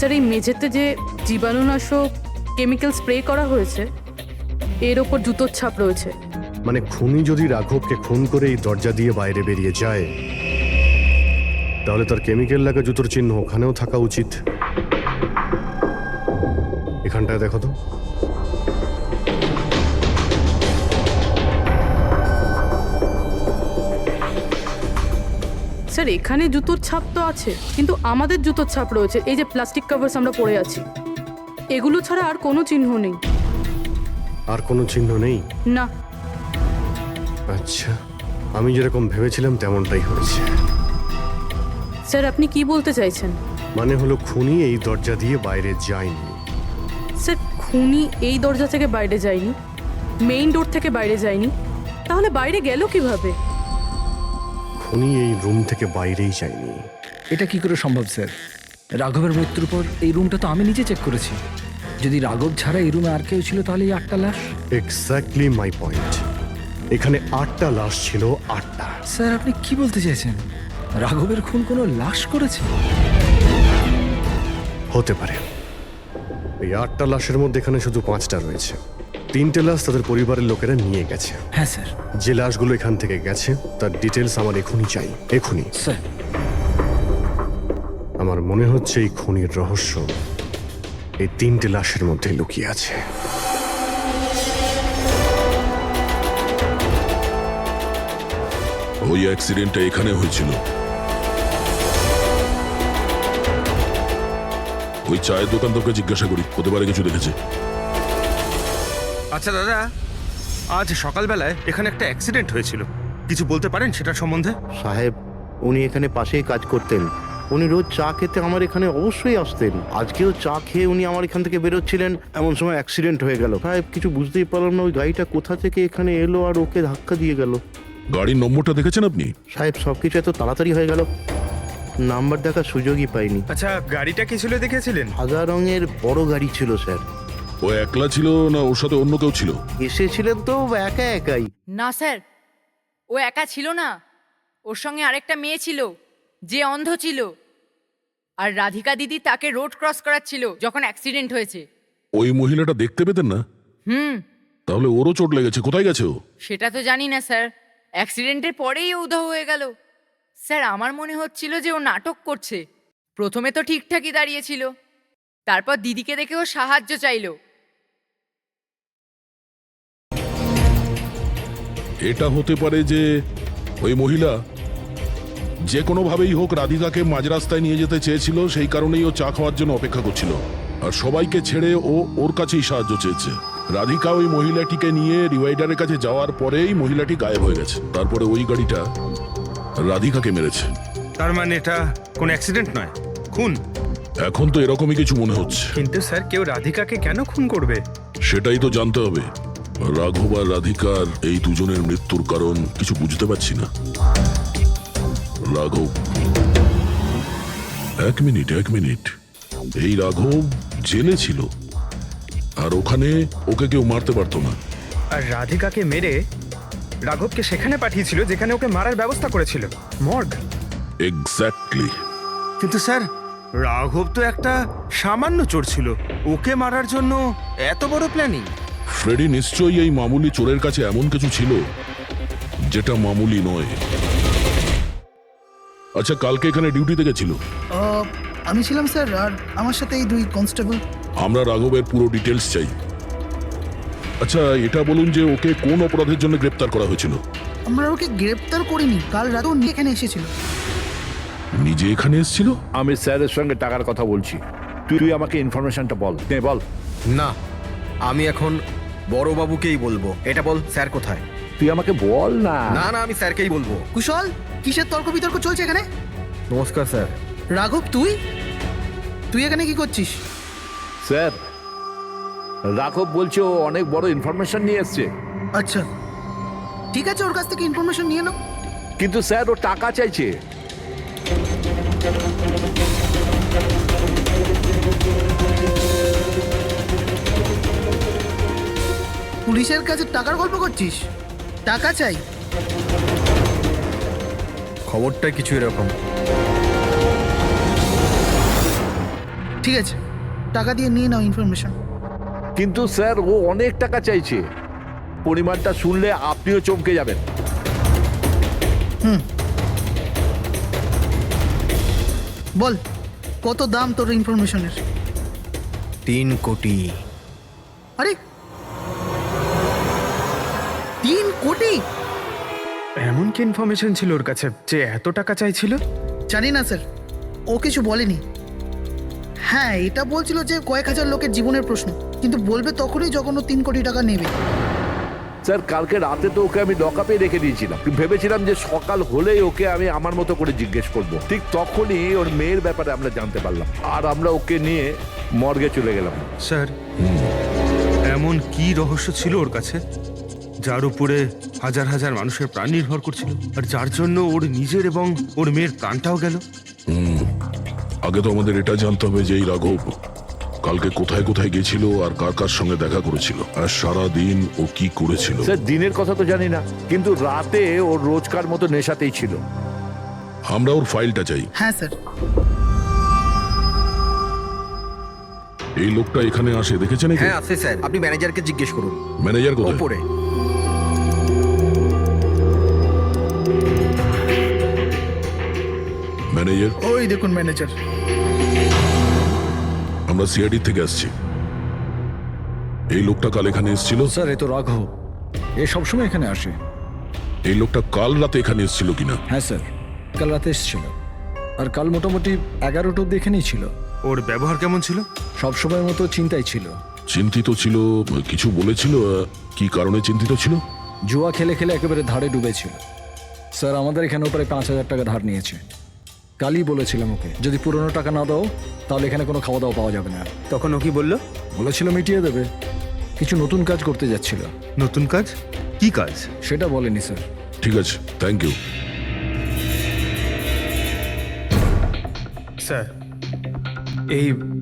Sir এই মেঝেতে যে জীবাণুনাশক কেমিক্যাল স্প্রে করা হয়েছে এর ওপর জুতোর ছাপ রয়েছে। মানে খুনি যদি রাঘবকে খুন করে এই দরজা দিয়ে বাইরে বেরিয়ে যায় তাহলে তার কেমিক্যাল লাগা জুতোর চিহ্ন ওখানেও থাকা উচিত। এখানটায় দেখো তো। স্যার এখানে জুতোর ছাপ তো আছে, কিন্তু আমাদের জুতোর ছাপ রয়েছে। এই যে প্লাস্টিক কভার্স আমরা পরে আছি, এগুলো ছাড়া আর কোনো চিহ্ন নেই। আর কোনো চিহ্ন নেই? না। আচ্ছা, আমি যেরকম ভেবেছিলাম তেমনটাই হয়েছে। স্যার আপনি কি বলতে চাইছেন? মানে হলো খুনি এই দরজা দিয়ে বাইরে যায়নি। স্যার খুনি এই দরজা থেকে বাইরে যায়নি, মেইন ডোর থেকে বাইরে যায়নি, তাহলে বাইরে গেল কিভাবে? খুনি এই রুম থেকে বাইরেই যায়নি। এটা কি করে সম্ভব স্যার? রাঘবের মৃত্যুর পর এই রুমটা তো আমি নিজে চেক করেছি। যদি রাঘব ছাড়া এই রুমে আর কেউ ছিল তাহলে এই 8টা লাশ। Exactly my point. এখানে 8টা লাশ ছিল, 8টা। স্যার আপনি কি বলতে চাইছেন? রাঘবের খুন কোনো লাশ করেছে? হতে পারে। এই 8টা লাশের মধ্যে এখানে শুধু 5টা রয়েছে। 3টে লাশ তাদের পরিবারের লোকেরা নিয়ে গেছে। হ্যাঁ স্যার। যে লাশগুলো এখান থেকে গেছে তার ডিটেলস আমার এখনই চাই, এখনই। স্যার আমার মনে হচ্ছে এই খুনির রহস্য এই 3টে লাশের মধ্যে লুকিয়ে আছে। ওই অ্যাক্সিডেন্টটা এখানে হয়েছিল। ওই চায়ের দোকানদারকে জিজ্ঞাসা করি, হতে পারে কিছু দেখেছে। আচ্ছা দাদা, আজ সকালবেলায় এখানে একটা অ্যাক্সিডেন্ট হয়েছিল, কিছু বলতে পারেন সেটার সম্বন্ধে? সাহেব, উনি এখানে পাশেই কাজ করতেন। উনি রোজ চা খেতে আমার এখানে অবশ্যই আসতেন। আজকেও চা খেয়ে উনি আমার এখান থেকে বেরোচ্ছিলেন, এমন সময় অ্যাক্সিডেন্ট হয়ে গেল। সাহেব কিছু বুঝতেই পারলাম না ওই গাড়িটা কোথা থেকে এখানে এলো আর ওকে ধাক্কা দিয়ে গেল। গাড়ির নম্বরটা দেখেছেন আপনি? সাহেব সবকিছু এত তাড়াতাড়ি হয়ে গেল, নাম্বার দেখার সুযোগই পাইনি। আচ্ছা, গাড়িটা কি ছিল দেখেছিলেন? সাদা রঙের বড় গাড়ি ছিল স্যার। ও একলা ছিল না ওর সাথে অন্য কেউ ছিল? এসেছিলেন তো একা একাই। না স্যার, ও একা ছিল না, ওর সঙ্গে আরেকটা মেয়ে ছিল যে অন্ধ ছিল, আর রাধিকা দিদি তাকে রোড ক্রস করাচ্ছিল যখন অ্যাক্সিডেন্ট হয়েছে। ওই মহিলাটা দেখতে পেতেন না? তাহলে ওরও চোট লেগেছে। কোথায় গেছে ও? সেটা তো জানি না স্যার, অ্যাক্সিডেন্টের পরেই ও উধাও হয়ে গেল। স্যার আমার মনে হচ্ছিল যে ও নাটক করছে। প্রথমে তো ঠিকঠাকই দাঁড়িয়েছিল, তারপর দিদিকে দেখে ও সাহায্য চাইলো। এটা হতে পারে যে ওই মহিলা যে কোনোভাবেই হোক রাধিকাকে মাঝ রাস্তায় নিয়ে যেতে চেয়েছিল, সেই কারণেই ও চা খাওয়ার জন্য অপেক্ষা করছিল, আর সবাইকে ছেড়ে ও ওর কাছেই সাহায্য চেয়েছে। রাধিকা ওই মহিলাটিকে নিয়ে ডিভাইডারের কাছে যাওয়ার পরেই মহিলাটি গায়েব হয়ে গেছে। তারপরে ওই গাড়িটা রাধিকাকে মেরেছে। তার মানে এটা কোনো অ্যাক্সিডেন্ট নয়, খুন। এখন তো এরকমই কিছু মনে হচ্ছে। কিন্তু স্যার কেউ রাধিকাকে কেন খুন করবে? সেটাই তো জানতে হবে। রাঘব আর রাধিকার এই দুজনের মৃত্যুর কারণ কিছু বুঝতে পারছি না। রাঘব, এক মিনিট, এই রাঘব জেলে ছিল, আর ওখানে ওকে কেউ মারতে পারতো না। আর রাধিকাকে মেরে রাঘবকে সেখানে পাঠিয়েছিল যেখানে ওকে মারার ব্যবস্থা করেছিল, মর্গ। এক্স্যাক্টলি। কিন্তু স্যার রাঘব তো একটা সামান্য চোর ছিল, ওকে মারার জন্য এত বড় প্ল্যানিং? ফ্রেডি নিশ্চয়ই এই মামুলি চোরের কাছে এমন কিছু ছিল যেটা মামুলি নয়। আচ্ছা, কালকে এখানে ডিউটিতে গেছিল? আমি ছিলাম স্যার, আর আমার সাথে এই 2 কনস্টেবল। আমরা রাঘবের পুরো ডিটেলস চাই। আচ্ছা, এটা বলুন যে ওকে কোন অপরাধের জন্য গ্রেপ্তার করা হয়েছিল? আমরা ওকে গ্রেপ্তার করিনি, কাল রাতেও এখানে এসেছিল। নিজে এখানে এসেছিল? আমি স্যারের সঙ্গে টাকার কথা বলছি, তুই আমাকে ইনফরমেশনটা বল। বল। না, আমি এখন বড়বাবুকেই বলবো। এটা বল, স্যার কোথায়? তুই আমাকে বল না। না না, আমি স্যারকেই বলবো। কুশল, কিসের তর্ক বিতর্ক চলছে এখানে? নমস্কার স্যার। রাঘব, তুই এখানে কি করছিস? স্যার, রাঘব বলছে ও অনেক বড় ইনফরমেশন নিয়ে এসছে। আচ্ছা ঠিক আছে, ওর কাছ থেকে ইনফরমেশন নিয়ে নাও। কিন্তু স্যার ও টাকা চাইছে। পুলিশের কাছে টাকার গল্প করছিস? টাকা চাই? খবরটা কিছু এরকম। ঠিক আছে, টাকা দিয়ে নিয়ে নাও ইনফরমেশন। কিন্তু স্যার ও অনেক টাকা চাইছে, পরিমাণটা শুনলে আপনিও চমকে যাবেন। বল, কত দাম তোর ইনফরমেশনের? 3 কোটি। আরে 3 কোটি? এমন কি ইনফরমেশন ছিল ওর কাছে যে এত টাকা চাইছিল? জানি না স্যার, ও কিছু বলেনি। হ্যাঁ, এটা বলছিল যে কয়েক হাজার লোকের জীবনের প্রশ্ন, কিন্তু বলবে তখনই যখন ও 3 কোটি টাকা নেবে। স্যার কালকে রাতে তো ওকে আমি লকআপে রেখে দিয়েছিলাম, ভেবেছিলাম যে সকাল হলেই ওকে আমি আমার মতো করে জিজ্ঞেস করব। ঠিক তখনই ওর মেয়ের ব্যাপারে আমরা জানতে পারলাম, আর আমরা ওকে নিয়ে মর্গে চলে গেলাম। স্যার, এমন কি রহস্য ছিল ওর কাছে যার উপরে হাজার হাজার মানুষের প্রাণ নির্ভর করছিল, আর যার জন্য ওর নিজের এবং ওর মেয়ের প্রাণটাও গেল? আগে তো আমাদের এটা জানতে হবে যে এই রাঘব কালকে কোথায় কোথায় গেছিল আর কার কার সঙ্গে দেখা করেছিল, আর সারা দিন ও কি করেছিল। স্যার দিনের কথা তো জানি না, কিন্তু রাতে ওর রোজকার মতো নেশাতেই ছিল। আমরা ওর ফাইলটা চাই। হ্যাঁ স্যার। এই লোকটা এখানে আসে দেখেছেন? হ্যাঁ আছে স্যার, আপনি ম্যানেজারকে জিজ্ঞেস করুন। ম্যানেজার কোথায়? ওপরে। ম্যানেজার? ওই দেখুন ম্যানেজার। আমরা সিআইডি থেকে আসছি। এই লোকটা কাল এখানে এসেছিল? স্যার এ তো রাঘব, এ সবসময় এখানে আসে। এই লোকটা কাল রাতে এখানে এসেছিল কিনা? হ্যাঁ স্যার, কাল রাতে এসেছিল, আর কাল মোটামুটি 11টা অব্দি এখানেই ছিল। ওর ব্যবহার কেমন ছিল? সবসময়ের মতো চিন্তাই ছিল। চিন্তিত ছিল? কিছু বলেছিল? কি কারণে চিন্তিত ছিল? জুয়া খেলে খেলে একেবারে ধারে ডুবেছিল। স্যার আমাদের এখানেও প্রায় 5,000 টাকা ধার নিয়েছে। কালই বলেছিলাম ওকে, যদি পুরনো টাকা না দাও তাহলে এখানে কোনো খাওয়া দাওয়া পাওয়া যাবে না। তখন ও কি বললো? বলেছিল মিটিয়ে দেবে, কিছু নতুন কাজ করতে যাচ্ছিল। নতুন কাজ? কি কাজ? সেটা বলেনি স্যার। ঠিক আছে, থ্যাংক ইউ। স্যার,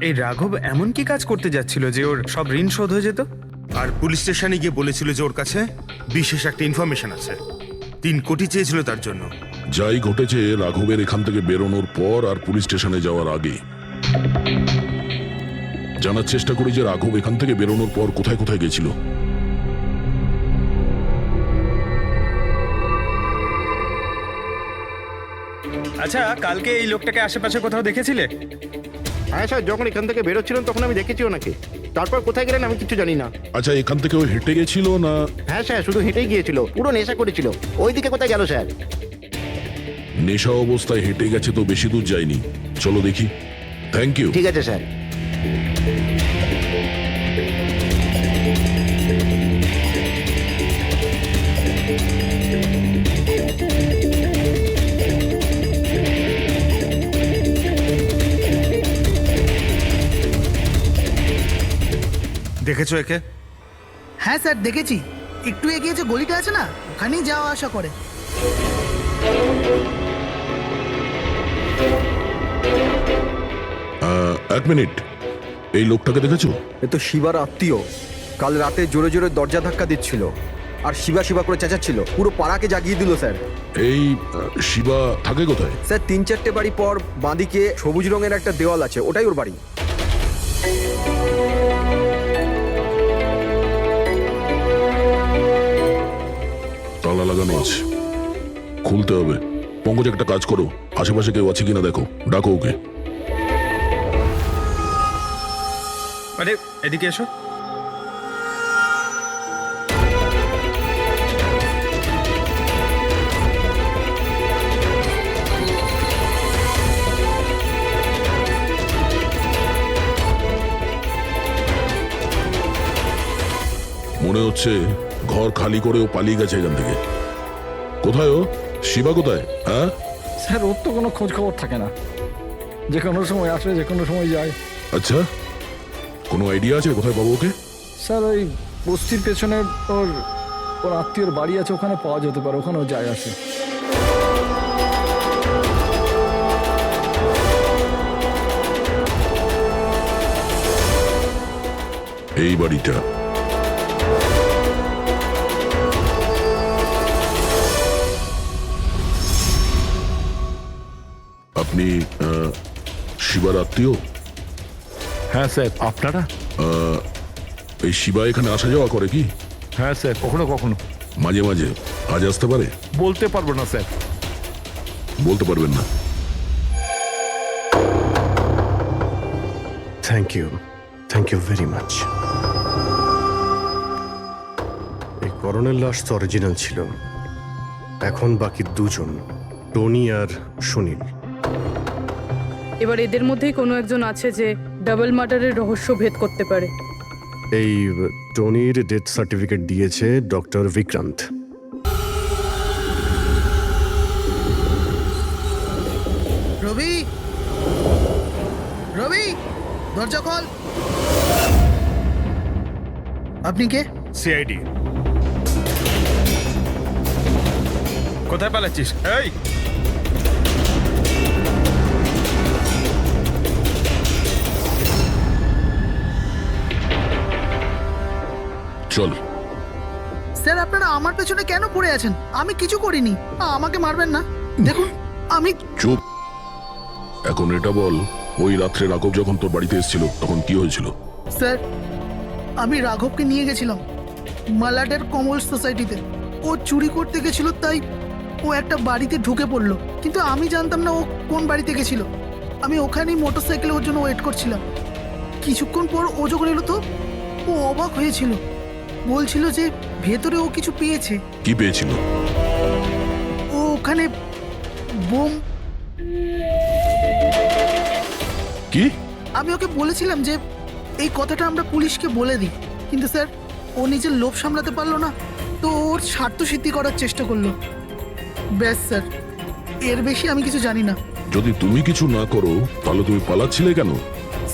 এই রাঘব এমন কি কাজ করতে যাচ্ছিল যে ওর সব ঋণ শোধ হয়ে যেত? আর পুলিশ স্টেশনে গিয়ে বলেছিল যে ওর কাছে বিশেষ একটা ইনফরমেশন আছে, 3 কোটি চেয়েছিল তার জন্য। যাই ঘটেছে রাঘবের এখান থেকে বেরোনোর পর আর পুলিশ স্টেশনে যাওয়ার আগে জানার চেষ্টা করি যে রাঘব এখান থেকে বেরোনোর পর কোথায় কোথায় গেছিল। আচ্ছা, কালকে এই লোকটাকে আশেপাশে কোথাও দেখেছিলে? হ্যাঁ স্যার, যখন এখান থেকে বেরোচ্ছিলাম তখন আমি দেখেছি ওনাকে। তারপর কোথায় গেলেন আমি কিছু জানি না। আচ্ছা, এখান থেকে ও হেঁটে গেছিল না? হ্যাঁ স্যার, শুধু হেঁটেই গিয়েছিল, পুরো নেশা করেছিল। ওইদিকে কোথায় গেল স্যার? নেশা অবস্থায় হেঁটে গেছে তো বেশি দূর যায়নি। চলো দেখি। Thank you. ঠিক আছে স্যার। দেখেছো একে? হ্যাঁ স্যার দেখেছি, একটু এগিয়ে যে গলিটা আছে না, ওখানেই যাওয়া আসা করে। এক মিনিট, এই লোকটাকে দেখেছো? এ তো শিবার আত্মীয়। কাল রাতে জোরে জোরে দরজা ধাক্কা দিচ্ছিল আর শিবা শিবা করে চেঁচাচ্ছিল, পুরো পাড়াকে জাগিয়ে দিল স্যার। এই শিবা থাকে কোথায়? স্যার 3-4টে বাড়ি পর বাঁদিকে সবুজ রঙের একটা দেওয়াল আছে, ওটাই ওর বাড়ি। তালা লাগানো আছে, খুলতে হবে। পঙ্কজ একটা কাজ করো, আশেপাশে কেউ আছে কিনা দেখো, ডাকো ওকে। আরে এদিকে এসো। মনে হচ্ছে ঘর খালি করে ও পালিয়ে গেছে এখান থেকে। কোথায় ও? শিবা কোথায়? হ্যাঁ স্যার ওর তো কোনো খোঁজ খবর থাকে না, যে কোনো সময় আসে যে কোনো সময় যায়। আচ্ছা, কোনো আইডিয়া আছে কোথায় পাবো ওকে? স্যার ওই বস্তির পেছনে ওর ওর আত্মীয়র বাড়ি আছে, ওখানে পাওয়া যেতে পারে, ওখানেও যায় আসে। এই বাড়িটা। আপনি শিবার আত্মীয়? হ্যাঁ স্যার, আপনারা? এই শিবা এখানে আসা যাওয়া করে কি? হ্যাঁ স্যার, কখনো কখনো। মাঝে মাঝে। আজ আসতে পারে? বলতে পারবো না স্যার। বলতে পারবেন না? Thank you very much. এই করণের লাশ তো অরিজিনাল ছিল। এখন বাকি দুজন, টনি আর সুনীল। এবার এদের মধ্যেই কোনো একজন আছে যে ডাবল মার্ডারের রহস্য ভেদ করতে পারে। এই টনির ডেথ সার্টিফিকেট দিয়েছে ডক্টর বিক্রান্ত। রবি, রবি, দরজা খোল। আপনি কে? সিআইডি। কোথায় পালাচ্ছিস? এই চল। স্যার, আপনারা আমার পেছনে কেন পড়ে আছেন? আমি কিছু করিনি। আমাকে মারবেন না। দেখুন, আমি চুপ। এখন এটা বল, ওই রাত্রে রাঘব যখন তোর বাড়িতে এসেছিল তখন কি হয়েছিল? স্যার, আমি রাঘবকে নিয়ে গেছিলাম মালাডের কমল সোসাইটিতে। ও চুরি করতে গেছিল, তাই ও একটা বাড়িতে ঢুকে পড়লো। কিন্তু আমি জানতাম না ও কোন বাড়িতে গেছিল। আমি ওখানেই মোটরসাইকেলে ওর জন্য ওয়েট করছিলাম। কিছুক্ষণ পর ও যখন এলো তো ও অবাক হয়েছিল। বলছিল যে ভেতরে ও কিছু পেয়েছে। কি পেয়েছিল? ও ওখানে বোম। কি? আমি ওকে বলেছিলাম যে এই কথাটা আমরা পুলিশকে বলে দিই, কিন্তু স্যার ও নিজের লোভ সামলাতে পারলো না, তো ওর স্বার্থ সিদ্ধি করার চেষ্টা করলো। ব্যাস স্যার, এর বেশি আমি কিছু জানি না। যদি তুমি কিছু না করো তাহলে তুমি পালাচ্ছিলে কেন?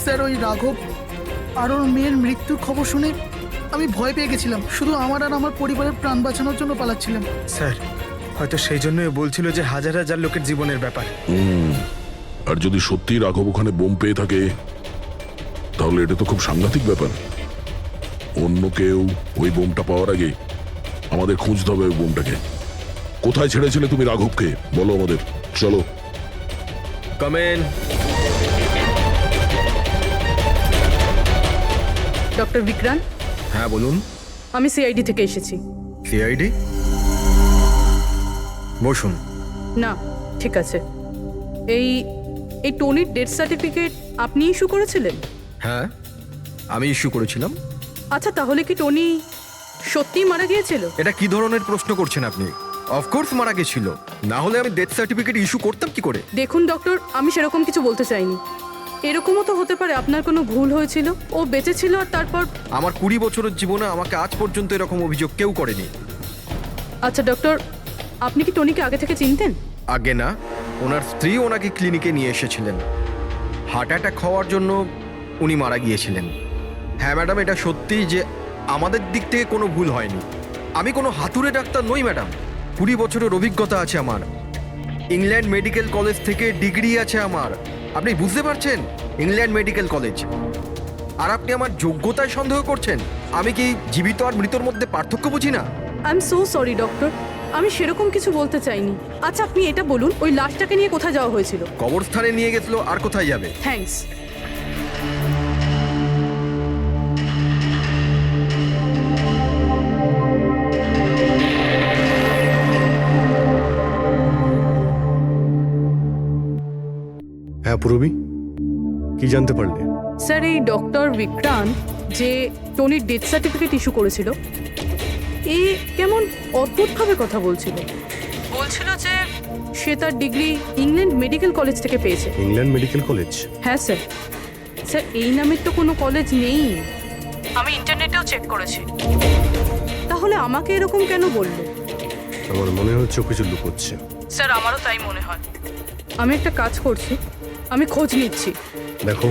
স্যার, ওই রাঘব আর ওর মেয়ের মৃত্যুর খবর শুনে আমি ভয় পেয়ে গেছিলাম। শুধু আমার আর আমার পরিবারের প্রাণ বাঁচানোর জন্য পালাচ্ছিলাম। স্যার, হয়তো সেই জন্যই বলছিল যে হাজার হাজার লোকের জীবনের ব্যাপার। আর যদি সত্যি রাঘব ওখানে বোম পেয়ে থাকে তাহলে এটা তো খুব সাংঘাতিক ব্যাপার। অন্য কেউ ওই বোমটা পাওয়ার আগে আমাদের খুঁজতে হবে ওই বোমটাকে। কোথায় ছেড়েছিলে তুমি রাঘবকে? বলো আমাদের। চলো। কামেন। ডক্টর বিক্রান্ত, হ্যাঁ বলুন। আমি সিআইডি থেকে এসেছি। সিআইডি? বসুন। না, ঠিক আছে। এই এই টনির ডেথ সার্টিফিকেট আপনি ইস্যু করেছিলেন? হ্যাঁ, আমি ইস্যু করেছিলাম। আচ্ছা, তাহলে কি টনি সত্যিই মারা গিয়েছিল? এটা কি ধরনের প্রশ্ন করছেন আপনি? অফকোর্স মারা গেছিল, না হলে আমি ডেথ সার্টিফিকেট ইস্যু করতাম কি করে? দেখুন ডক্টর, আমি সেরকম কিছু বলতে চাইনি। এরকমও তো হতে পারে আপনার কোনো ভুল হয়েছিল, ও বেঁচে ছিল আর তারপর। আমার 20 বছরের জীবনে আমাকে আজ পর্যন্ত এরকম অভিযোগ কেউ করেনি। আচ্ছা ডক্টর, আপনি কি টনিকে আগে থেকে চিনতেন? আগে না, ওনার স্ত্রী ওনাকে ক্লিনিকে নিয়ে এসেছিলেন। হার্ট অ্যাটাক হওয়ার জন্য উনি মারা গিয়েছিলেন। হ্যাঁ ম্যাডাম, এটা সত্যি যে আমাদের দিক থেকে কোনো ভুল হয়নি। আমি কোনো হাতুড়ে ডাক্তার নই ম্যাডাম। 20 বছরের অভিজ্ঞতা আছে আমার। ইংল্যান্ড মেডিকেল কলেজ থেকে ডিগ্রি আছে আমার। আপনি বুঝতে পারছেন? England medical college. আর আপনি আমার যোগ্যতায় সন্দেহ করছেন? আমি কি জীবিত আর মৃতর মধ্যে পার্থক্য বুঝি না? I am so sorry doctor, আমি সেরকম কিছু বলতে চাইনি। আচ্ছা, আপনি এটা বলুন, ওই লাশটাকে নিয়ে কোথায় যাওয়া হয়েছিল? কবরস্থানে নিয়ে গেছিল, আর কোথায় যাবে? থ্যাঙ্কস। হ্যাঁ পুরবি, কি জানতে পারলে? স্যার, এই ডক্টর বিক্রান্ত যে টনির ডেথ সার্টিফিকেট ইস্যু করেছিল, এ কেমন অদ্ভুতভাবে কথা বলছিল। বলছিল যে সে তার ডিগ্রি ইংল্যান্ড মেডিকেল কলেজ থেকে পেয়েছে। England medical college? হ্যাঁ স্যার। স্যার, এই নামের তো কোনো কলেজ নেই। আমি ইন্টারনেটেও চেক করেছি। তাহলে আমাকে এরকম কেন বললো? আমার মনে হচ্ছে ও কিছু লুকোচ্ছে। স্যার, আমারও তাই মনে হয়। আমি একটা কাজ করছি, আমি খোঁজ নিচ্ছি। দেখো,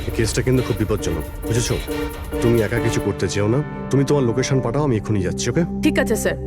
এই কেসটা কিন্তু খুব বিপজ্জনক, বুঝেছো? তুমি একা কিছু করতে চেও না। তুমি তোমার লোকেশন পাঠাও, আমি এক্ষুনি যাচ্ছি। ওকে? ঠিক আছে স্যার।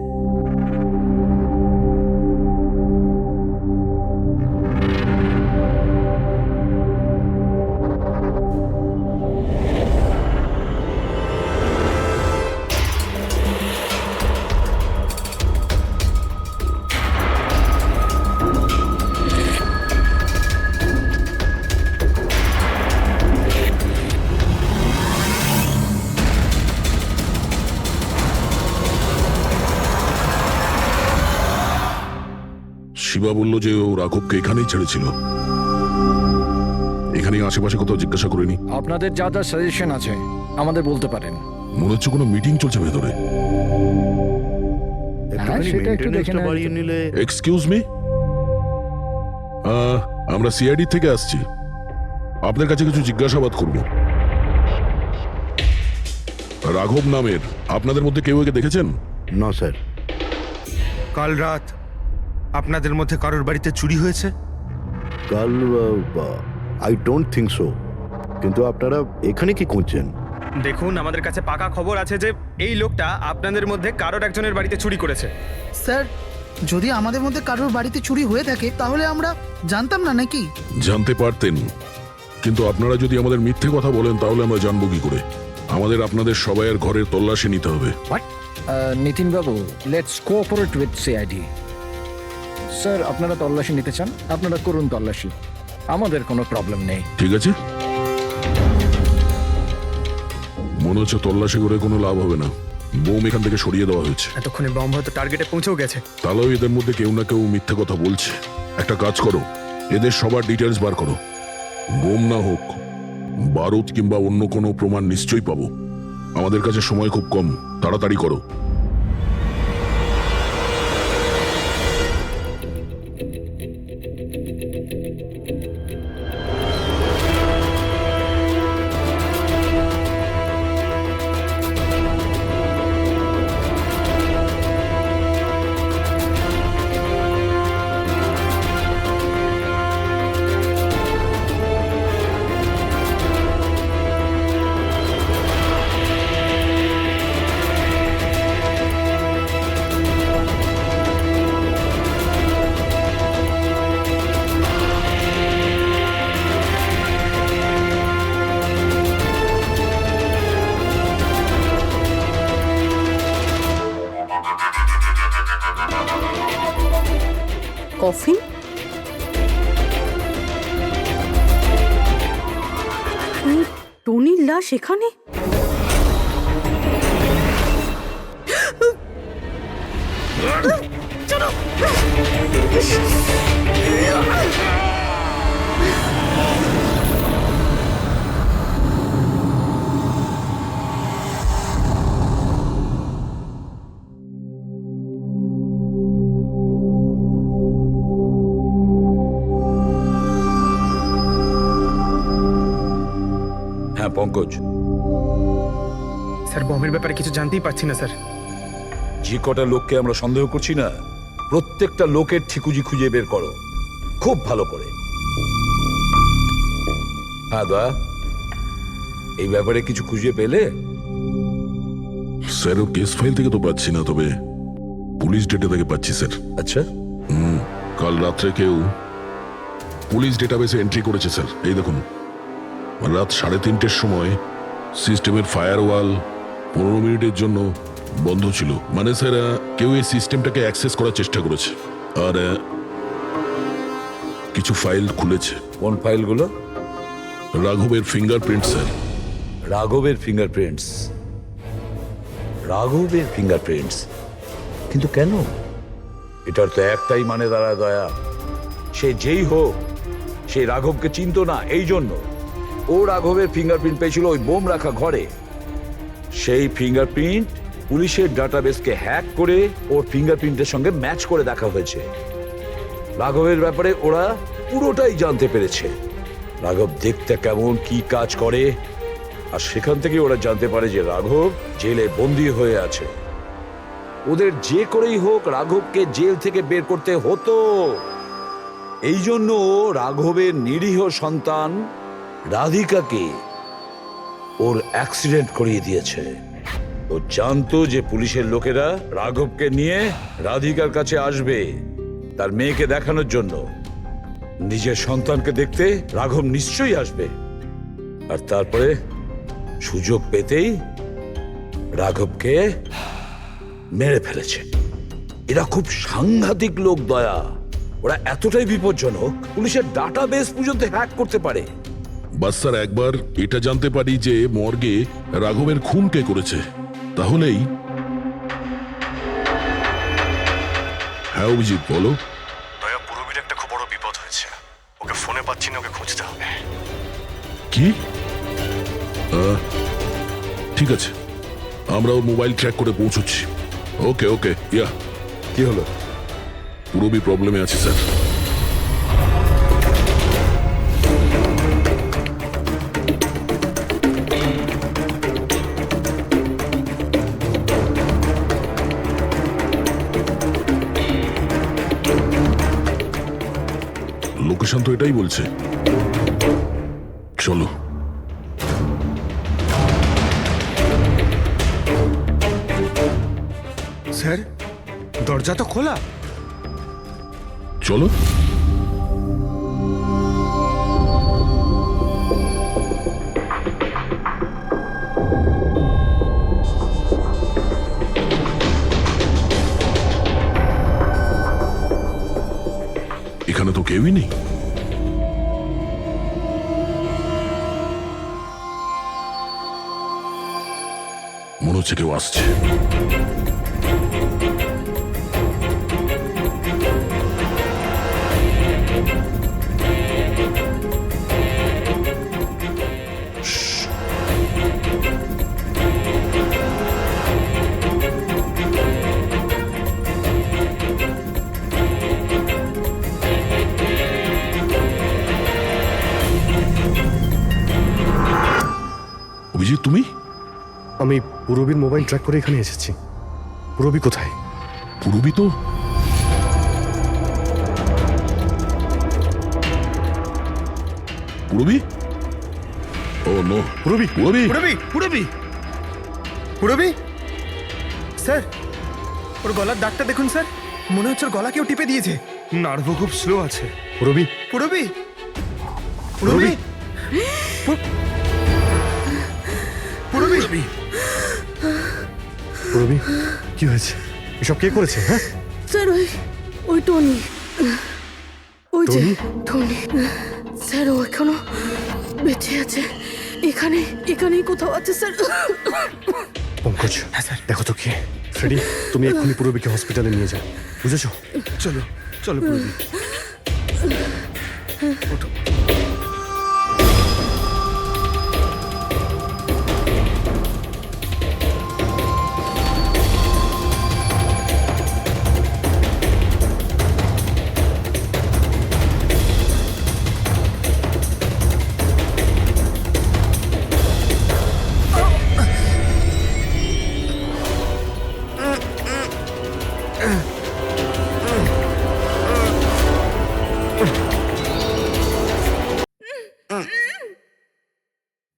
দিবা বলল যে ও রাঘবকে এখানেই ছেড়েছিল। এখানে আশেপাশে কোথাও জিজ্ঞাসা করিনি? আপনাদের যা যা সাজেশন আছে আমাদের বলতে পারেন। মনে হচ্ছে কোনো মিটিং চলছে ভেতরে। একটুখানি সেটা একটু দেখে মেনটেনেন্সটা নেওয়া বাড়িয়ে যেত। নিলে। এক্সকিউজ মি, আমরা সিআইডি থেকে আসছি, আপনার কাছে কিছু জিজ্ঞাসাবাদ করব। রাঘব নামের আপনাদের মধ্যে কেউ একে দেখেছেন? না স্যার। কাল রাত আপনাদের মধ্যে কারোর বাড়িতে চুরি হয়েছে? কাল আই ডোন্ট থিঙ্ক সো। কিন্তু আপনারা এখানে কি করছেন? দেখুন, আমাদের কাছে পাকা খবর আছে যে এই লোকটা আপনাদের মধ্যে কারোর একজনের বাড়িতে চুরি করেছে। স্যার, যদি আমাদের মধ্যে কারোর বাড়িতে চুরি হয়ে থাকে তাহলে আমরা জানতাম না নাকি? জানতে পারতেন, কিন্তু আপনারা যদি আমাদের মিথ্যে কথা বলেন তাহলে আমরা জানবো কি করে? আমাদের আপনাদের সবাইয়ের ঘরের তল্লাশি নিতে হবে। নিতিন বাবু, let's cooperate with CID. Sir, আপনারা তল্লাশি নিতে চান, আপনারা করুন তল্লাশি, আমাদের কোনো প্রবলেম নেই। ঠিক আছে, মনে হচ্ছে তল্লাশি করে কোনো লাভ হবে না। বোম এখান থেকে সরিয়ে দেওয়া হয়েছে। এতক্ষণে বম হয়তো টার্গেটে পৌঁছেও গেছে। তাহলেও এদের মধ্যে কেউ না কেউ মিথ্যে কথা বলছে। একটা কাজ করো, এদের সবার ডিটেলস বার করো। বোম না হোক, বারুদ কিংবা অন্য কোনো প্রমাণ নিশ্চয়ই পাবো। আমাদের কাছে সময় খুব কম, তাড়াতাড়ি করো। কফিন? টনির লাশ এখানে? হ্যাঁ পঙ্কজ, স্যার, বমের ব্যাপারে কিছু জানতেই পারছি না স্যার। যে কটা লোককে আমরা সন্দেহ করছি না, প্রত্যেকটা লোকের ঠিকুজি খুঁজে বের করো খুব ভালো করে। হ্যাঁ দয়া, এই ব্যাপারে কিছু খুঁজে পেলে? স্যার, ও কেস ফাইল থেকে তো পাচ্ছি না, তবে পুলিশ ডেটা থেকে পাচ্ছি স্যার। আচ্ছা, কাল রাত্রে কেউ পুলিশ ডেটাবেসে এন্ট্রি করেছে স্যার। এই দেখুন, রাত 3:30-র সময় সিস্টেমের ফায়ারওয়াল 15 মিনিটের জন্য বন্ধ ছিল। মানে স্যার, কেউ এই সিস্টেমটাকে অ্যাক্সেস করার চেষ্টা করেছে আর কিছু ফাইল খুলেছে। কোন ফাইলগুলো? রাঘবের ফিঙ্গারপ্রিন্ট স্যার। রাঘবের ফিঙ্গারপ্রিন্টস? রাঘবের ফিঙ্গারপ্রিন্টস? কিন্তু কেন? এটার তো একটাই মানে দাঁড়ায় দয়া, সে যেই হোক সে রাঘবকে চিনতো না, এই জন্য ও রাঘবের ফিঙ্গারপ্রিন্ট পেয়েছিল ওই বোম রাখা ঘরে। সেই ফিঙ্গারপ্রিন্ট পুলিশের ডাটাবেসকে হ্যাক করে ওর ফিঙ্গারপ্রিন্টের সঙ্গে ম্যাচ করে দেখা হয়েছে। রাঘবের ব্যাপারে ওরা পুরোটাই জানতে পেরেছে, রাঘব দেখতে কেমন, কি কাজ করে, আর সেখান থেকে ওরা জানতে পারে যে রাঘব জেলে বন্দী হয়ে আছে। ওদের যে করেই হোক রাঘবকে জেল থেকে বের করতে হতো। এই জন্য রাঘবের নিরীহ সন্তান রাধিকাকে ওর অ্যাক্সিডেন্ট করিয়ে দিয়েছে। ও জানতো যে পুলিশের লোকেরা রাঘবকে নিয়ে রাধিকার কাছে আসবে তার মেয়েকে দেখানোর জন্য। নিজের সন্তানকে দেখতে রাঘব নিশ্চয়ই আসবে, আর তারপরে সুযোগ পেতেই রাঘবকে মেরে ফেলেছে। এরা খুব সাংঘাতিক লোক দয়া, ওরা এতটাই বিপজ্জনক পুলিশের ডাটাবেস পর্যন্ত হ্যাক করতে পারে। বাস স্যার, একবার এটা জানতে পারি যে মর্গে রাঘবের খুন কে করেছে, তাহলেই। হ্যাঁ অভিজিৎ, বলো। দয়া, পুরো পাচ্ছি না, ওকে খুঁজতে হবে। কি? ঠিক আছে, আমরা ওর মোবাইল ট্র্যাক করে পৌঁছচ্ছি। ওকে ওকে, ইয়া। কি হলো? পুরোবি প্রবলেমে আছে স্যার। লোকেশন তো এটাই বলছে। চলো। স্যার, দরজা তো খোলা। চলো। এখানে তো কেউই নেই। মনে হচ্ছে কেউ আসছে। অভিজিৎ, তুমি? আমি পুরবীর মোবাইল ট্র্যাক করে এখানে এসেছি। পুরবী কোথায়? পুরবি তো পুরবি? ও নো, পুরবী, পুরবি। পুরবি পুরবি স্যার, ওর গলার দাগটা দেখুন স্যার, মনে হচ্ছে ওর গলা কেউ টিপে দিয়েছে। নার্ভও খুব স্লো আছে। পুরবী, পুরবি পুরবি পুরবি পুরবী, কি হয়েছে? এসব কে করেছে? হ্যাঁ, স্যার ওই টনি, ওই যে টনি? টনি স্যার, ও এখনো বেঁচে আছে। এখানেই কোথাও আছে স্যার। পঙ্কজ, দেখো তো কে। ফ্রেডি, তুমি এক্ষুনি পুরবীকে হসপিটালে নিয়ে যাও, বুঝেছো? চলো চলো পুরবি।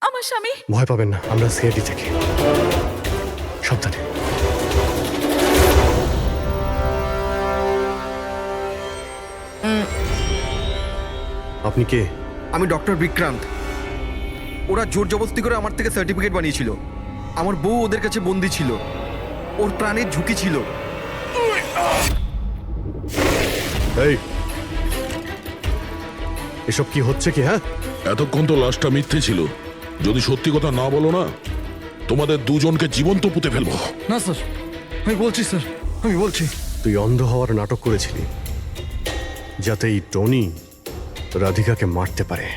আমার স্বামী। ভয় পাবেন না, আমরা সিআইডি থেকে। সাবধানে। আপনি কে? আমি ডক্টর বিক্রান্ত। ওরা জোর জবরদস্তি করে আমার থেকে সার্টিফিকেট বানিয়েছিল। আমার বউ ওদের কাছে বন্দি ছিল, ওর প্রাণের ঝুঁকি ছিল। এই, এসব কি হচ্ছে কি? হ্যাঁ, এতক্ষণ তো লাশটা মিথ্যে ছিল। যদি সত্যি কথা না বলো না, তোমাদের দুজনকে জীবন্ত পুঁতে ফেলবো। না স্যার, আমি বলছি স্যার, আমি বলছি। তুই অন্ধ হওয়ার নাটক করেছিলি যাতে এই টনি রাধিকাকে মারতে পারে।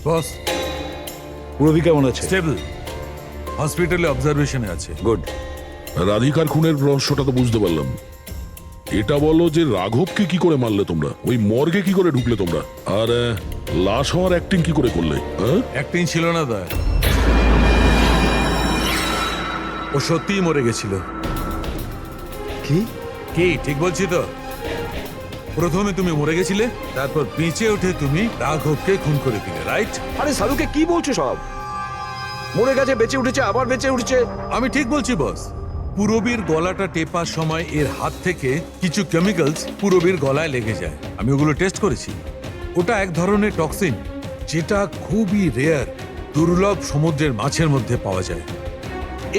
বস, পুরবি কেমন আছে? স্টেবল, হসপিটালে অবজারভেশনে আছে। গুড। রাধিকার খুনের রহস্যটা তো বুঝতে পারলাম। এটা বলো যে রাঘবকে কি করে মারলে তোমরা? ওই মর্গে কি করে ঢুকলে তোমরা? আর লাশ হওয়ার অ্যাক্টিং কি করে করলে? অ্যাক্টিং ছিল না দা, ও সত্যিই মরে গেছিল। কি কি ঠিক বলছি তো? প্রথমে তুমি মরে গেছিলে, তারপর বেঁচে উঠে তুমি রাঘবকে খুন করে দিলে, রাইট? আরে সালুকে কি বলছো সব? মরে গেছে, বেঁচে উঠেছে, আবার বেঁচে উঠছে। আমি ঠিক বলছি বস। পুরবীর গলাটা টেপার সময় এর হাত থেকে কিছু কেমিক্যালস পুরবীর গলায় লেগে যায়। আমি ওগুলো টেস্ট করেছি। ওটা এক ধরনের টক্সিন, যেটা খুবই রেয়ার, দুর্লভ সমুদ্রের মাছের মধ্যে পাওয়া যায়।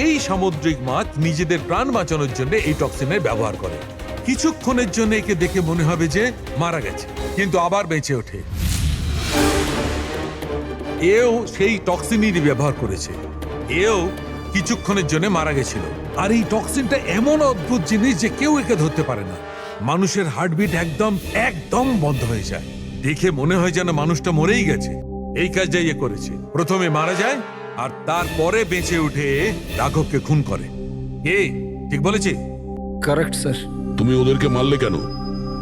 এই সামুদ্রিক মাছ নিজেদের প্রাণ বাঁচানোর জন্য এই টক্সিনের ব্যবহার করে। কিছুক্ষণের জন্য একে দেখে মনে হবে যে মারা গেছে, কিন্তু আবার বেঁচে ওঠে। এও সেই টক্সিনই ব্যবহার করেছে। এও কিছুক্ষণের জন্য মারা গেছিল। আর এই টক্সিনটা এমন অদ্ভুত জিনিস যে কেউ একে ধরতে পারে না। মানুষের হার্টবিট একদম একদম বন্ধ হয়ে যায়। দেখে মনে হয় যেন মানুষটা মরেই গেছে। এই কাজটা ইয়ে করেছে, প্রথমে মারা যায় আর তারপরে বেঁচে উঠে রাঘবকে খুন করে। কে ঠিক বলেছি? Correct sir. তুমি ওদেরকে মারলে কেন?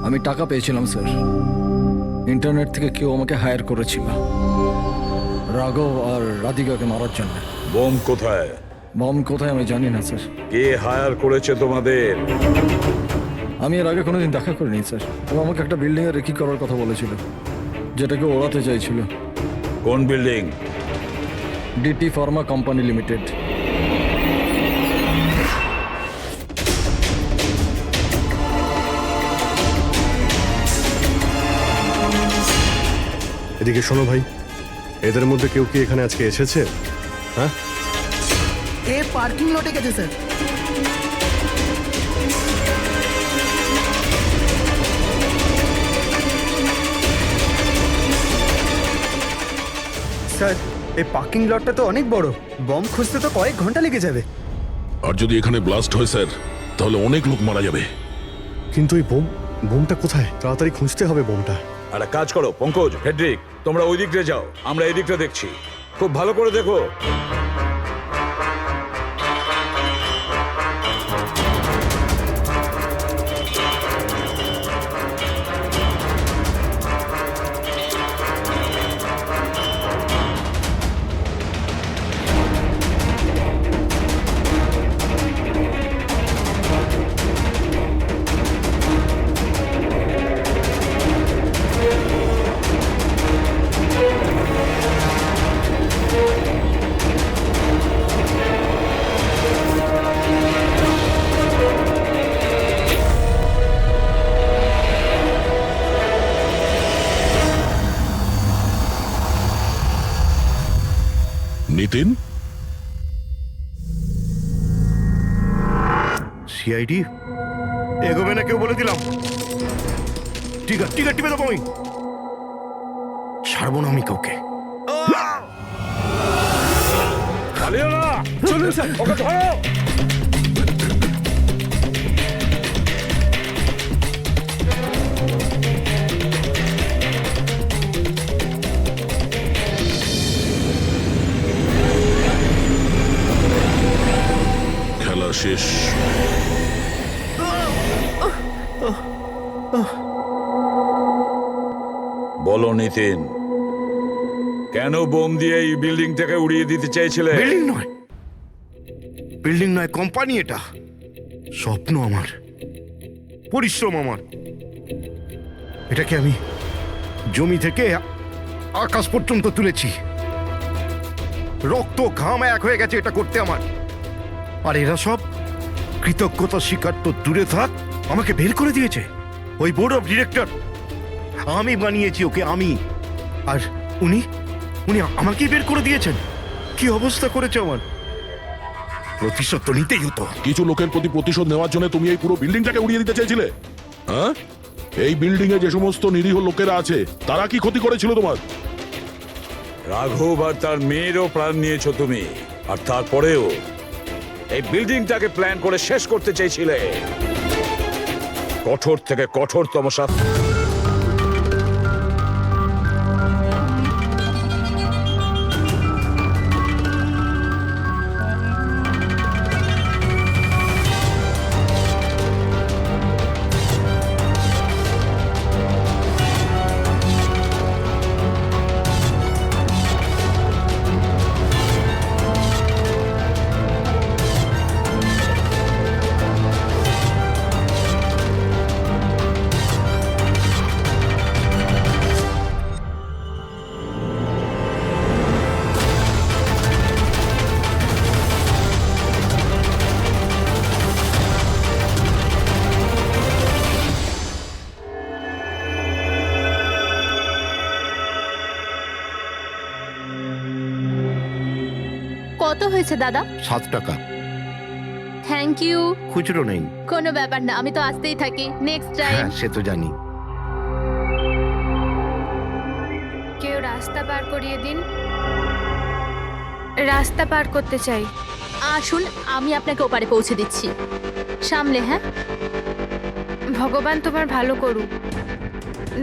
আমি টাকা পেয়েছিলাম স্যার, ইন্টারনেট থেকে কেউ আমাকে হায়ার করেছিল রাঘব আর রাধিকাকে মারার জন্য। বোম কোথায়? বম কোথায় আমি জানি না স্যার। কে হায়ার করেছে তোমাদের? আমি এর আগে কোনোদিন দেখা করিনি স্যার। ও আমাকে একটা বিল্ডিংয়ে রেকি করার কথা বলেছিল, যেটাকে ওড়াতে চাইছিল। কোন building? DT pharma company limited. এদিকে শোনো ভাই, এদের মধ্যে কেউ কি এখানে আজকে এসেছে? হ্যাঁ, এ পার্কিং লটে গেছে স্যার। স্যার এই পার্কিং লটটা তো অনেক বড়, বম খুঁজতে তো কয়েক ঘন্টা লেগে যাবে। আর যদি এখানে ব্লাস্ট হয় স্যার, তাহলে অনেক লোক মারা যাবে। কিন্তু এই বোমটা কোথায়? তাড়াতাড়ি খুঁজতে হবে বোমটা। একটা কাজ করো পঙ্কজ, ফেডরিক, তোমরা ওই দিকটা যাও, আমরা এই দিকটা দেখছি। খুব ভালো করে দেখো। নিতিন, সিআইডি এগোবে না কেউ বলে দিলাম। ঠিক আছে টিপে দেবো আমি, ছাড়বো না আমি কাউকে। পালিও না, চলুন স্যার, ওকে ধরো। খেলা শেষ। বলো নিতিন, কেন বোম দিয়ে এই বিল্ডিংটাকে উড়িয়ে দিতে চাইছিলে? বিল্ডিং নয় কোম্পানি, এটা স্বপ্ন আমার, পরিশ্রম আমার। এটাকে আমি জমি থেকে আকাশ পর্যন্ত তুলেছি, রক্ত ঘাম এক হয়ে গেছে এটা করতে আমার। আর এরা সব কৃতজ্ঞতা স্বীকার তো দূরে থাক, আমাকে বের করে দিয়েছে ওই বোর্ড অফ ডিরেক্টর। আমি বানিয়েছি ওকে, আমি। আর উনি আমাকেই বের করে দিয়েছেন। কি অবস্থা করেছে আমার! প্রতিশোধ তো নিতেই হতো। কিছু লোকের প্রতি প্রতিশোধ নেওয়ার জন্য তুমি এই পুরো বিল্ডিংটাকে উড়িয়ে দিতে চেয়েছিলে? হ্যাঁ, এই বিল্ডিং এ যে সমস্ত নিরীহ লোকেরা আছে তারা কি ক্ষতি করেছিল তোমার? রাঘব আর তার মেয়েরও প্রাণ নিয়েছো তুমি, আর তারপরেও এই বিল্ডিংটাকে প্ল্যান করে শেষ করতে চেয়েছিলে। কঠোর থেকে কঠোরতম শাস্তি। কত হয়েছে দাদা? 7 টাকা। Thank you. খুচরো নেই। কোনো ব্যাপার না, আমি তো আসতেই থাকি। Next time. হ্যাঁ সে তো জানি। কেউ রাস্তা পার করিয়ে দিন, রাস্তা পার করতে চাই। আসুন, আমি আপনাকে ওপারে পৌঁছে দিচ্ছি। সামলে। হ্যাঁ, ভগবান তোমার ভালো করুক।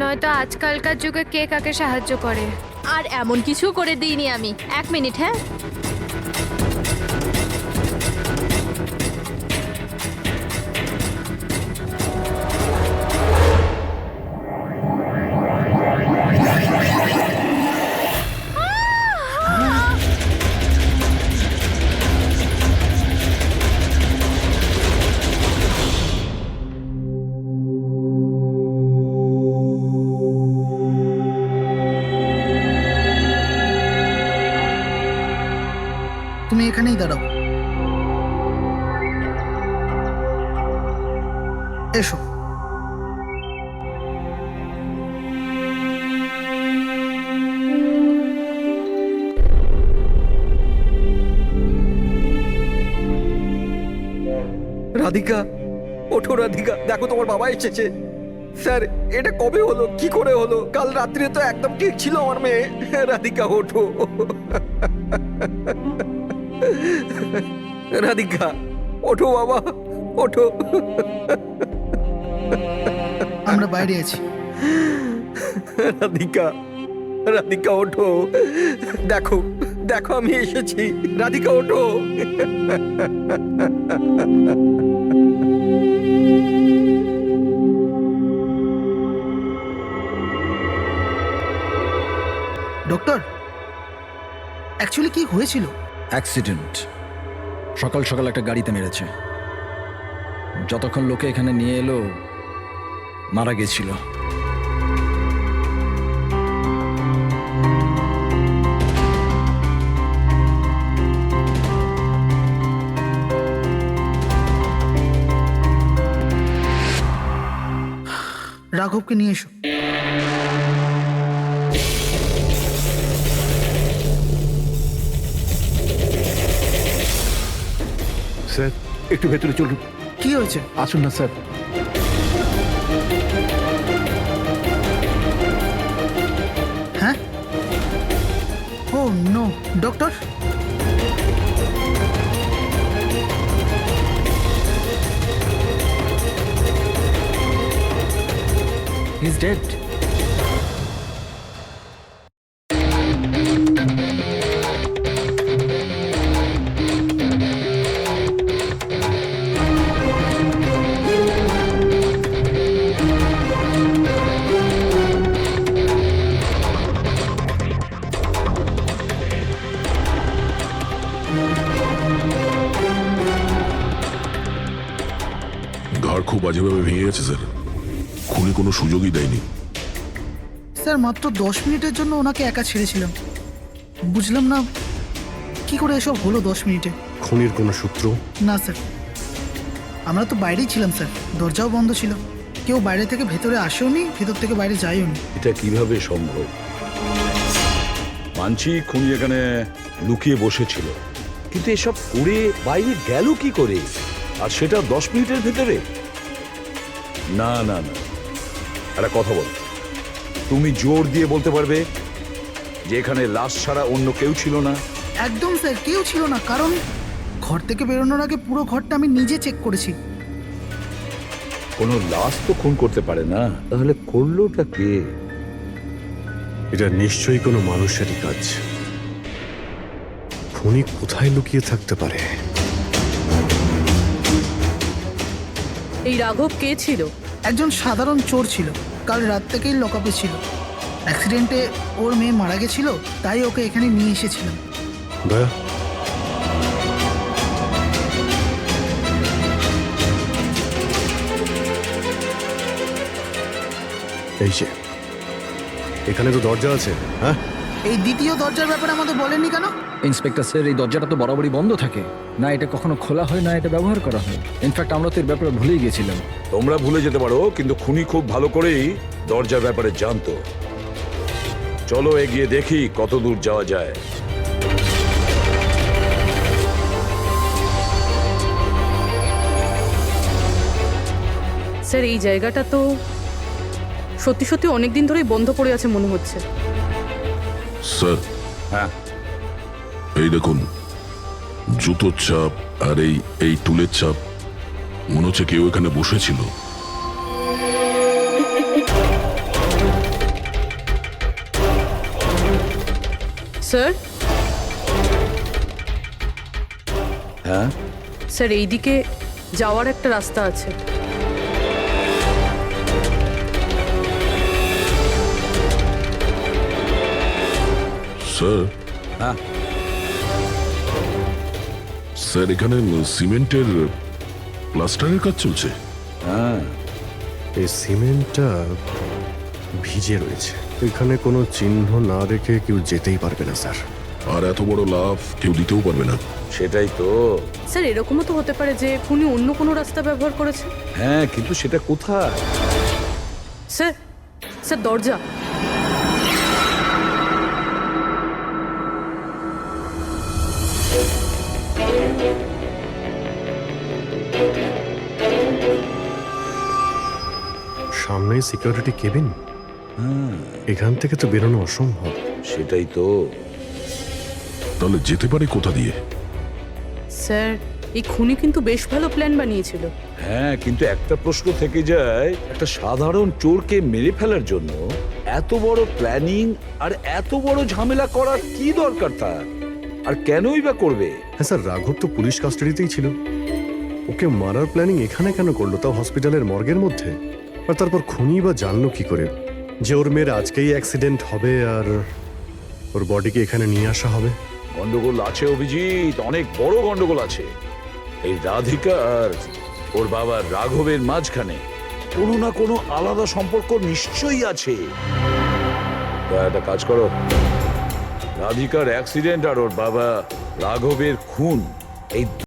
নয়তো আজকালকার যুগে কে কাকে সাহায্য করে। আর এমন কিছু করে দিইনি আমি। 1 মিনিট, হ্যাঁ। তুমি এখানেই দাঁড়াও। এসো। রাধিকা, ওঠো রাধিকা, দেখো তোমার বাবা এসেছে। স্যার, এটা কবে হলো, কি করে হলো? কাল রাত্রে তো একদম ঠিক ছিল আমার মেয়ে। রাধিকা ওঠো। রাধিকা ওঠো বাবা, ওঠো। আমরা বাইরে আছি। রাধিকা, রাধিকা ওঠো, দেখো দেখো আমি এসেছি। রাধিকা ওঠো। ডক্টর, অ্যাকচুয়ালি কি হয়েছিল? অ্যাক্সিডেন্ট। সকাল সকাল একটা গাড়িতে মেরেছে। যতক্ষণ লোকে এখানে নিয়ে এলো মারা গেছিল। রাঘবকে নিয়ে এসো। স্যার, একটু ভেতরে চলুন। কি হয়েছে? আসুন না স্যার। হ্যাঁ? Oh no, doctor. He is dead. ঘাড় খুব বাজেভাবে ভেঙে গেছে স্যার। খুনি কোনো সুযোগই দেয়নি। স্যার, মাত্র 10 মিনিটের জন্য ওনাকে একা ছেড়েছিলাম। বুঝলাম না কি করে এসব হলো 10 মিনিটে। খুনির কোনো সূত্র? না স্যার, আমরা তো বাইরেই ছিলাম স্যার, দরজাও বন্ধ ছিল। কেউ বাইরে থেকে ভেতরে আসেও নি, ভেতর থেকে বাইরে যায়ও নি। এটা কিভাবে সম্ভব? মানছি খুনি এখানে লুকিয়ে বসেছিল, কিন্তু এসব করে বাইরে গেল কি করে? আর সেটা 10 মিনিটের ভেতরে? না না না, একটা কথা বল, তুমি জোর দিয়ে বলতে পারবে যে এখানে লাশ ছাড়া অন্য কেউ ছিল না? একদম স্যার, কেউ ছিল না। কারণ ঘর থেকে বেরোনোর আগে পুরো ঘরটা আমি নিজে চেক করেছি। কোনো লাশ তো খুন করতে পারে না, তাহলে করলোটা কে? এটা নিশ্চয়ই কোনো মানুষেরই কাজ। খুনি কোথায় লুকিয়ে থাকতে পারে? এই রাঘব কে ছিল? একজন সাধারণ চোর ছিল। কাল রাত থেকেই লকআপে ছিল। অ্যাক্সিডেন্টে ওর মেয়ে মারা গেছিল, তাই ওকে এখানে নিয়ে এসেছিলাম। দয়া, এই যে এখানে তো দরজা আছে। হ্যাঁ, এই দ্বিতীয় দরজার ব্যাপারে আমাদের বলেননি কেন? ইন্সপেক্টর স্যার, এই দরজাটা তো বরাবরই বন্ধ থাকে। না এটা কখনো খোলা হয়, না এটা ব্যবহার করা হয়। ইনফ্যাক্ট আমরা তো এর ব্যাপারে ভুলেই গেছিলাম। তোমরা ভুলে যেতে পারো, কিন্তু খুনি খুব ভালো করেই দরজার ব্যাপারে জানতো। চলো এগিয়ে দেখি কত দূর যাওয়া যায়। স্যার, এই জায়গাটা তো সত্যি সত্যি অনেকদিন ধরেই বন্ধ পড়ে আছে মনে হচ্ছে। স্যার, হ্যাঁ, এই দেখুন, জুতোর চাপ আর এই টুলের চাপ। মনে হচ্ছে কেউ এখানে বসেছিল। স্যার হ্যাঁ স্যার এইদিকে যাওয়ার একটা রাস্তা আছে। স্যার হ্যাঁ স্যার এখানে সিমেন্টের প্লাস্টারের কাজ চলছে। হ্যাঁ এই সিমেন্টটা ভিজে রয়েছে, এখানে কোনো চিহ্ন না রেখে কেউ যেতেই পারবে না স্যার। আর এত বড় লাভ কেউ দিতেও পারবে না। সেটাই তো। স্যার এরকমও তো হতে পারে যে খুনি অন্য কোনো রাস্তা ব্যবহার করেছে। হ্যাঁ কিন্তু সেটা কোথায়? স্যার স্যার দরজা। সামনেই সিকিউরিটি কেবিন, এখান থেকে তো বেরোনো অসম্ভব। সেটাই তো। তাহলে যেতে পারে কোথা দিয়ে? স্যার এই খুনি কিন্তু বেশ ভালো প্ল্যান বানিয়েছিল। হ্যাঁ কিন্তু একটা প্রশ্ন থেকে যায়, একটা সাধারণ চোরকে মেরে ফেলার জন্য এত বড় প্ল্যানিং আর এত বড় ঝামেলা করার কি দরকার তার? আর কেনই বা করবে? হ্যাঁ স্যার, রাঘব তো পুলিশ কাস্টাডিতেই ছিল, ওকে মারার প্ল্যানিং এখানে কেন করলো, তাও হসপিটালের মর্গের মধ্যে? আর তারপর খুনি বা জানলো কি করে যে ওর মেয়ের আজকেই অ্যাক্সিডেন্ট হবে আর ওর বডিকে এখানে নিয়ে আসা হবে? গন্ডগোল আছে অভিজিৎ, অনেক বড় গন্ডগোল আছে। এই রাধিকা আর ওর বাবা রাঘবের মাঝখানে কোনো না কোনো আলাদা সম্পর্ক নিশ্চয়ই আছে। তা একটা কাজ করো, রাধিকার অ্যাক্সিডেন্ট আর ওর বাবা রাঘবের খুন, এই